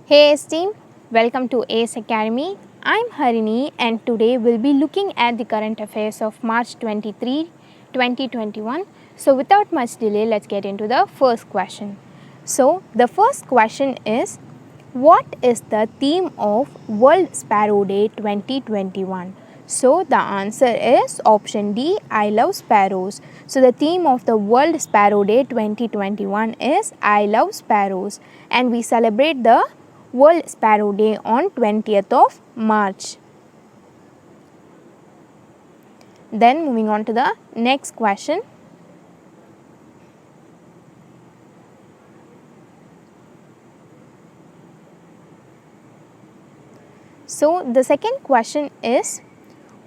Hey esteem, welcome to ACE Academy. I'm Harini and today we'll be looking at the current affairs of March 23, 2021. So without much delay, let's get into the first question. So the first question is, what is the theme of World Sparrow Day 2021? So the answer is option D, I love sparrows. So the theme of the World Sparrow Day 2021 is I love sparrows, and we celebrate the World Sparrow Day on 20th of March. Then moving on to the next question. So the second question is,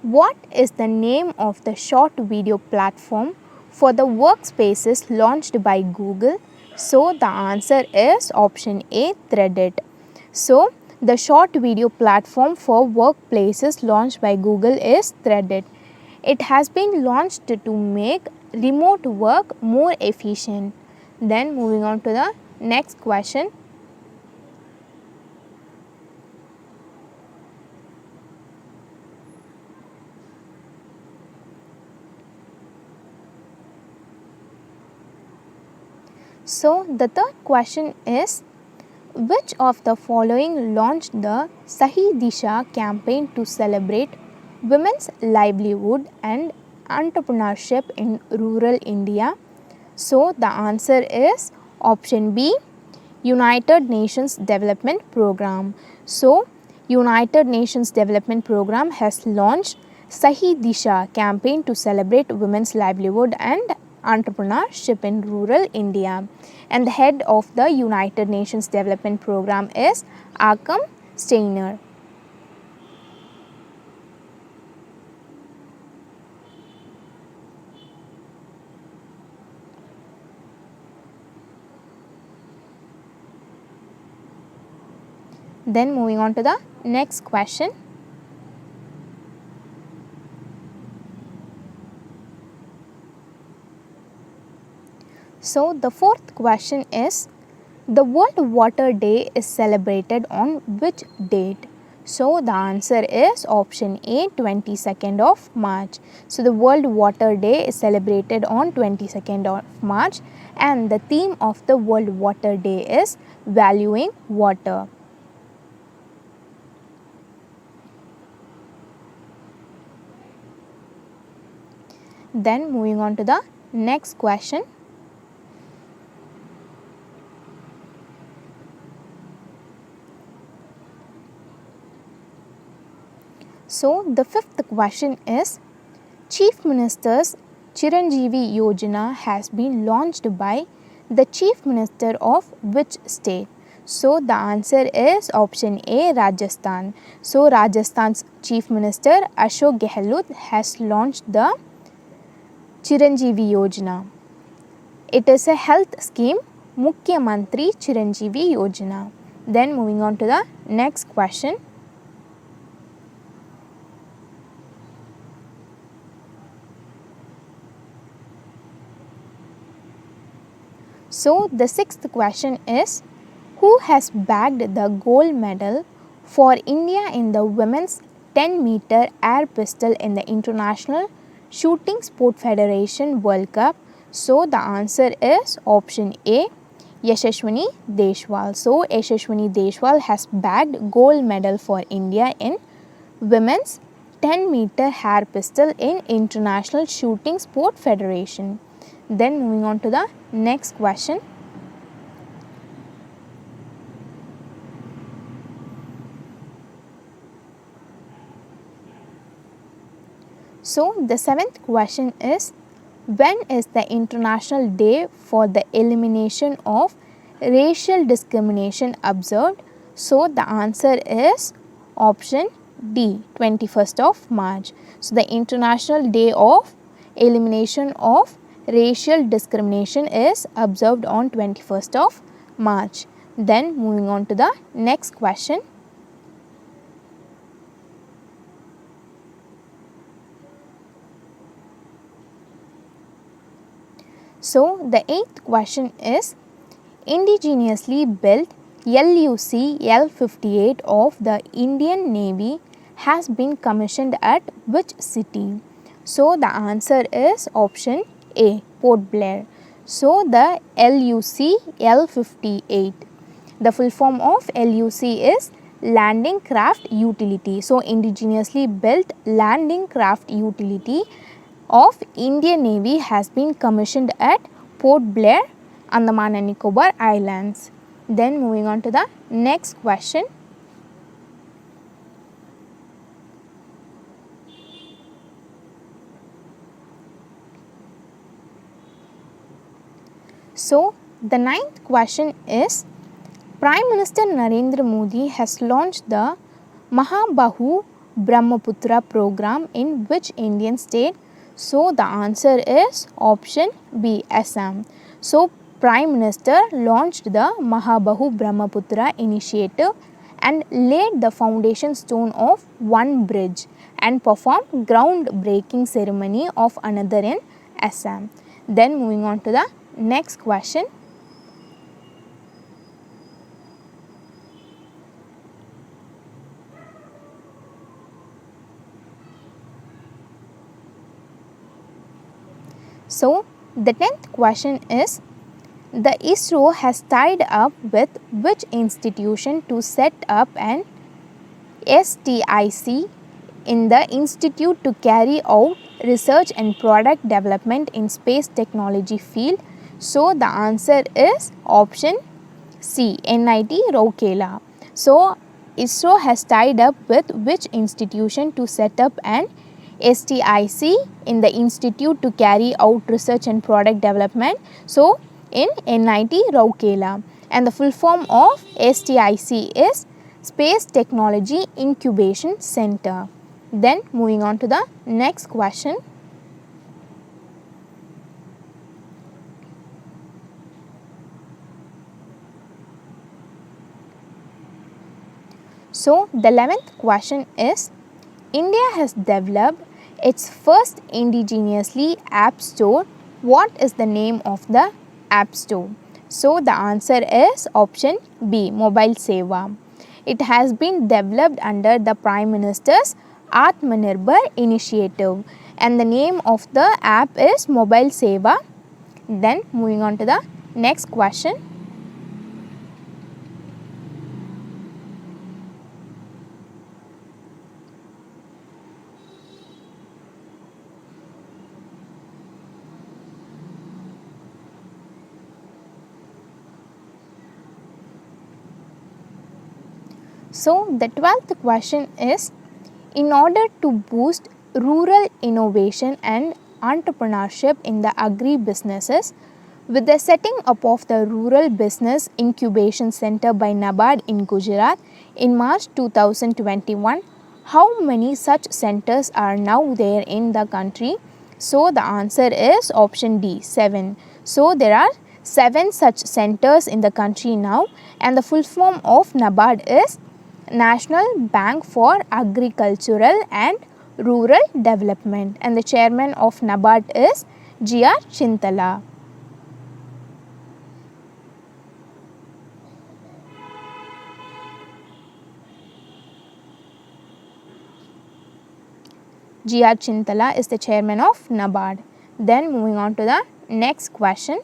what is the name of the short video platform for the workspaces launched by Google? So the answer is option A, Threaded. So the short video platform for workplaces launched by Google is Threaded. It has been launched to make remote work more efficient. Then moving on to the next question. So the third question is, which of the following launched the Sahi Disha campaign to celebrate women's livelihood and entrepreneurship in rural India? So the answer is option B, United Nations Development Program. So United Nations Development Program has launched Sahi Disha campaign to celebrate women's livelihood and entrepreneurship in rural India, and the head of the United Nations Development Program is Akam Steiner. Then moving on to the next question. So the fourth question is, the World Water Day is celebrated on which date? So the answer is option A, 22nd of March. So the World Water Day is celebrated on 22nd of March, and the theme of the World Water Day is valuing water. Then moving on to the next question. So the fifth question is, Chief Minister's Chiranjeevi Yojana has been launched by the Chief Minister of which state? So the answer is option A, Rajasthan. So Rajasthan's Chief Minister Ashok Gehlot has launched the Chiranjeevi Yojana. It is a health scheme, Mukhyamantri Chiranjeevi Yojana. Then moving on to the next question. So the sixth question is, who has bagged the gold medal for India in the women's 10-meter air pistol in the International Shooting Sport Federation World Cup? So the answer is option A, Yashaswini Deshwal. So Yashaswini Deshwal has bagged gold medal for India in women's 10-meter air pistol in International Shooting Sport Federation. Then moving on to the next question. So the seventh question is, when is the International Day for the Elimination of Racial Discrimination observed? So the answer is option D, 21st of March. So the International Day of Elimination of Racial Discrimination is observed on 21st of March. Then moving on to the next question. So the eighth question is, indigenously built LUC L-58 of the Indian Navy has been commissioned at which city? So the answer is option A, Port Blair. So the LUC L-58. The full form of LUC is Landing Craft Utility. So indigenously built landing craft utility of Indian Navy has been commissioned at Port Blair, Andaman and Nicobar Islands. Then moving on to the next question. So the ninth question is, Prime Minister Narendra Modi has launched the Mahabahu Brahmaputra program in which Indian state? So the answer is option B, Assam. So Prime Minister launched the Mahabahu Brahmaputra initiative and laid the foundation stone of one bridge and performed groundbreaking ceremony of another in Assam. Then moving on to the next question. So the 10th question is, the ISRO has tied up with which institution to set up an STIC in the institute to carry out research and product development in space technology field? So the answer is option C, NIT Rourkela. So ISRO has tied up with which institution to set up an STIC in the institute to carry out research and product development? So in NIT Rourkela, and the full form of STIC is Space Technology Incubation Center. Then moving on to the next question. So the 11th question is, India has developed its first indigenously app store. What is the name of the app store? So the answer is option B, Mobile Seva. It has been developed under the Prime Minister's Atmanirbhar initiative and the name of the app is Mobile Seva. Then moving on to the next question. So the 12th question is, in order to boost rural innovation and entrepreneurship in the agri-businesses, with the setting up of the Rural Business Incubation Center by NABARD in Gujarat in March 2021, how many such centers are now there in the country? So the answer is option D, 7. So there are 7 such centers in the country now, and the full form of NABARD is National Bank for Agricultural and Rural Development, and the chairman of NABARD is G.R. Chintala. G.R. Chintala is the chairman of NABARD. Then moving on to the next question.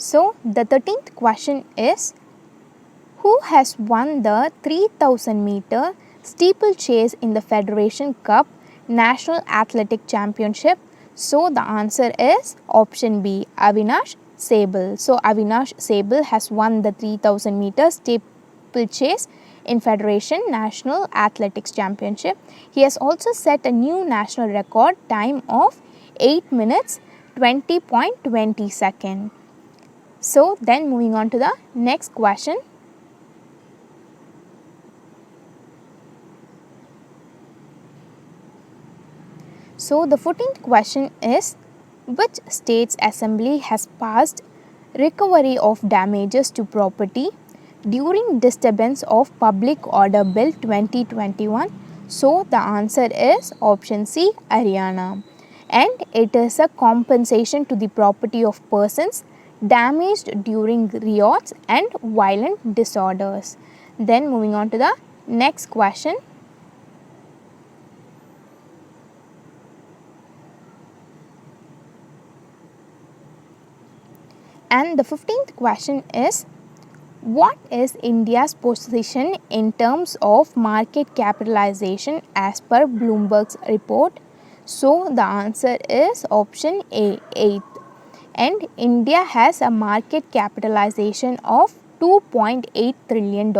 So the 13th question is, who has won the 3000 meter steeplechase in the Federation Cup National Athletic Championship? So the answer is option B, Avinash Sehgal. So Avinash Sehgal has won the 3000 meter steeplechase in Federation National Athletics Championship. He has also set a new national record time of 8 minutes 20.20 seconds. So then moving on to the next question. So the 14th question is, which state's assembly has passed recovery of damages to property during disturbance of Public Order Bill 2021? So the answer is option C, Haryana. And it is a compensation to the property of persons damaged during riots and violent disorders. Then moving on to the next question. And the 15th question is, what is India's position in terms of market capitalization as per Bloomberg's report? So the answer is option A, 8th. And India has a market capitalization of $2.8 trillion.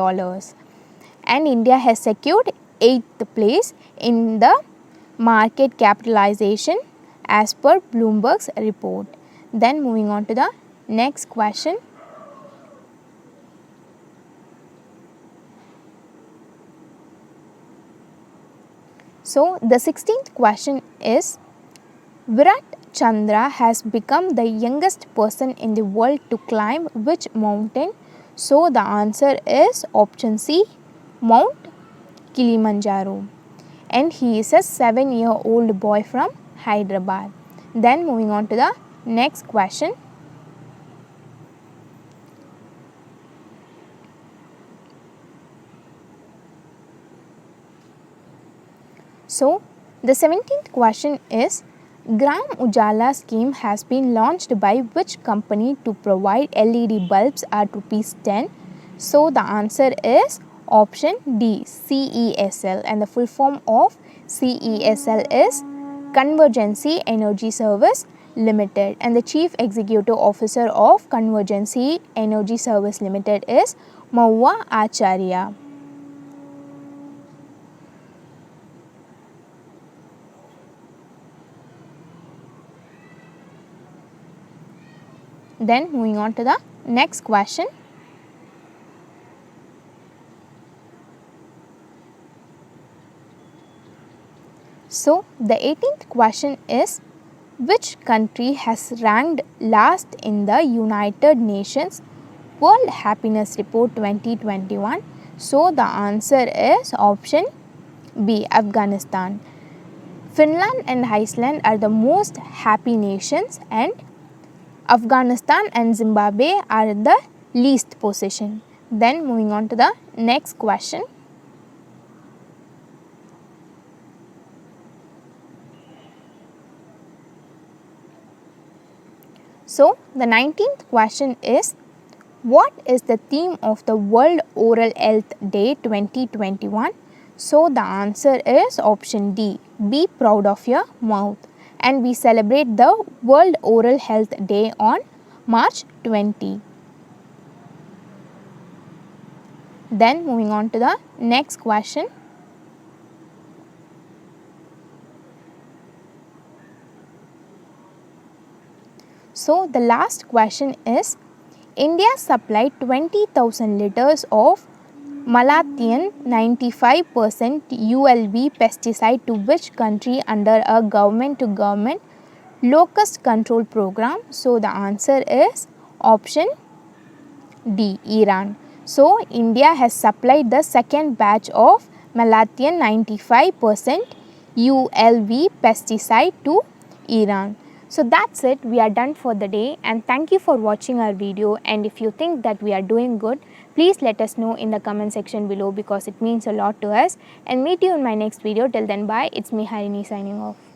And India has secured 8th place in the market capitalization as per Bloomberg's report. Then moving on to the next question. So the 16th question is, Virat Chandra has become the youngest person in the world to climb which mountain? So the answer is option C, Mount Kilimanjaro. And he is a 7-year-old boy from Hyderabad. Then moving on to the next question. So the 17th question is, Gram Ujala scheme has been launched by which company to provide LED bulbs at ₹10? So the answer is option D, CESL, and the full form of CESL is Convergency Energy Service Limited, and the Chief Executive Officer of Convergency Energy Service Limited is Maua Acharya. Then moving on to the next question. So the 18th question is, which country has ranked last in the United Nations World Happiness Report 2021? So the answer is option B, Afghanistan. Finland and Iceland are the most happy nations, and Afghanistan and Zimbabwe are the least position. Then moving on to the next question. So the 19th question is, what is the theme of the World Oral Health Day 2021? So the answer is option D, be proud of your mouth. And we celebrate the World Oral Health Day on March 20. Then moving on to the next question. So the last question is, India supplied 20,000 liters of Malathion 95% ULB pesticide to which country under a government-to-government locust control program? So the answer is option D, Iran. So India has supplied the second batch of Malathion 95% ULB pesticide to Iran. So that's it, we are done for the day, and thank you for watching our video. And if you think that we are doing good, please let us know in the comment section below, because it means a lot to us. And meet you in my next video. Till then, bye. It's me, Harini, signing off.